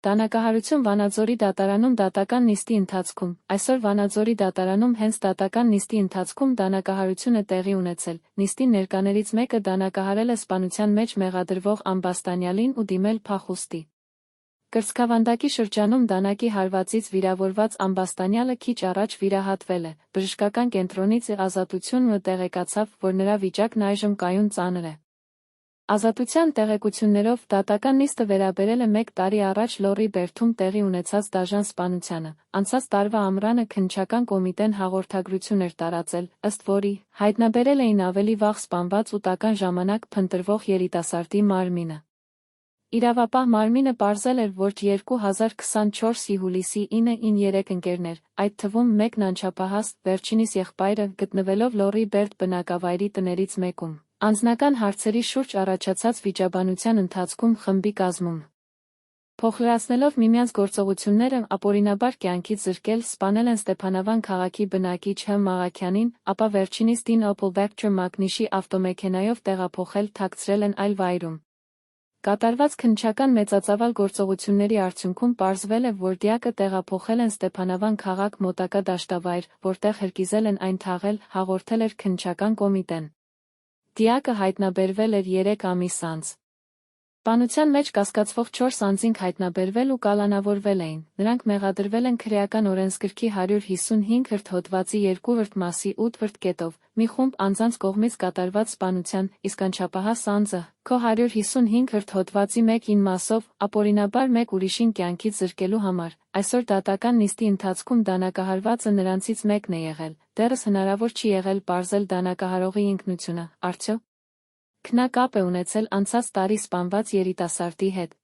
Դանակահարություն Վանաձորի դատարանում դատական նիստի ընթացքում։ Այսօր Վանաձորի դատարանում հենց դատական նիստի ընթացքում դանակահարությունը տեղի ունեցել։ Նիստին ներկաներից մեկը դանակահարել է սպանության մեջ մեղադրվող Ամբաստանյալին ու դիմել փախուստի։ Կրծքավանդակի շրջանում դանակի հարվածից վիրավորված Ամբաստանյալը քիչ առաջ վիրահատվել է։ Բժշկական կենտրոնից ազատությունն տեղեկացավ, որ նրա վիճակն այժմ կայուն ծանր է։ Ազատության տեղեկություններով դատական նիստը վերաբերել է 1 տարի առաջ Լոռի Բերդում տեղի ունեցած դաժան սպանությանը։ Անցած տարվա ամռանը քննչական կոմիտեն հաղորդագրություն էր տարածել, ըստ որի հայտնաբերել էին ավելի վաղ սպանված ու տական ժամանակ փնտրվող երիտասարդի մարմինը։ Իրավապահ մարմինը պարզել էր, որ 2024-ի հուլիսի 9-ին 3 ընկերներ, այդ թվում մեկն անչափահաս, վերջինիս եղբայրը, գտնվելով Լոռի Բերդ բնակավայրի տներից մեկում, անձնական հարցերի շուրջ առաջացած վիճաբանության ընթացքում խմբի կազմում փոխլրացնելով միմյանց գործողությունները ապօրինաբար կյանքից զրկել, սպանել են Ստեփանավան քաղաքի բնակիչ Հ. Մաղաքյանին, ապա վերջինիս Dean Opel Vectra մակնիշի ավտոմեքենայով տեղափոխել թաքցրել են այլ վայրում։ Կատարված քննչական մեծածավալ գործողությունների արդյունքում պարզվել է, որ դիակը տեղափոխել են Ստեփանավան քաղաք մոտակա դաշտավայր, որտեղ հրկիզել են այն թաղել, հաղորդել էր քննչական կոմիտեն։ Դիակը հայտնաբերվել էր 3 ամիս անց։ Սպանության մեջ կասկածվող 4 անձինք հայտնաբերվել ու կալանավորվել էին, նրանք մեղադրվել են քրեական օրենսգրքի 155 հոդվածի 2 մասի 8 կետով, մի խումբ անձանց կողմից կատարված սպանության, իսկ անչափահաս անձը, Քո 155 հոդվածի 1-ին մասով, ապօրինաբար մեկ ուրիշին կյանքից զրկելու համար։ Այսօր դատական նիստի ընթացքում դանակահարվածը նրանցից մեկն է եղել, դեռս հնարավոր չի եղել պարզել դանակահարողի ինքնությունը, արդյոք նա կապ է ունեցել անցած տարի սպանված երիտասարդի հետ։